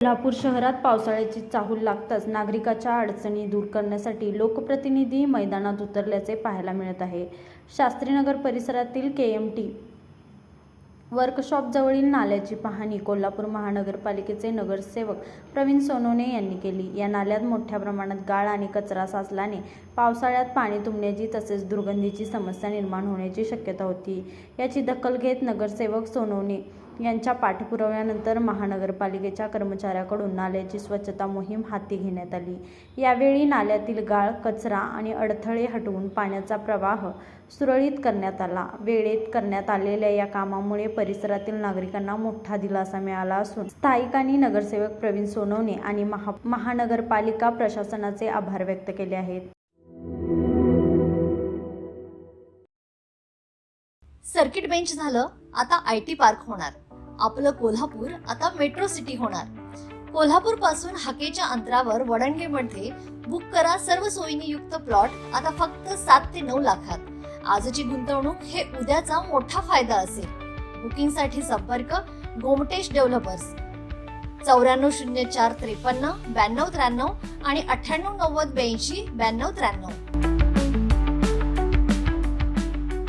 कोल्हापूर शहरात पावसाळ्याची चाहूल लागताच नागरिकांच्या अडचणी दूर करण्यासाठी लोकप्रतिनिधी मैदानात उतरल्याचे पाहायला मिळत आहे। शास्त्रीनगर परिसरातील KMT वर्कशॉपजवळील नाल्याची पाहणी कोल्हापूर महानगरपालिकेचे नगरसेवक प्रवीण सोनवणे यांनी केली। या नाल्यात मोठ्या प्रमाणात गाळ आणि कचरा साचल्याने पावसाळ्यात पाणी तुंबण्याची तसेच दुर्गंधीची समस्या निर्माण होण्याची शक्यता होती। याची दखल घेत नगरसेवक सोनवणे यांच्या पाठपुराव्यानंतर महानगरपालिकेच्या कर्मचाऱ्यांकडून नाल्याची स्वच्छता मोहीम हाती घेण्यात आली। यावेळी नाल्यातील गाळ, कचरा आणि अडथळे हटवून पाण्याचा प्रवाह सुरळीत करण्यात आला। वेळेत करण्यात आलेल्या या कामामुळे परिसरातील नागरिकांना मोठा दिलासा मिळाला असून स्थानिकांनी नगरसेवक प्रवीण सोनवणे आणि महानगरपालिका प्रशासनाचे आभार व्यक्त केले आहेत। सर्किट बेंच झालं, आता IT पार्क होणार। आपलं कोल्हापूर आता मेट्रो सिटी होणार। कोल्हापूर पासून हाकेच्या अंतरावर वडणगेमध्ये बुक करा सर्व सोयींनी युक्त प्लॉट आता फक्त 7 ते 9 लाखात। आजची गुंतवणूक हे उद्याचा मोठा फायदा असेल। बुकिंग साठी संपर्क गोमटेश डेव्हलपर्स 940453 9293 आणि 989082 9293।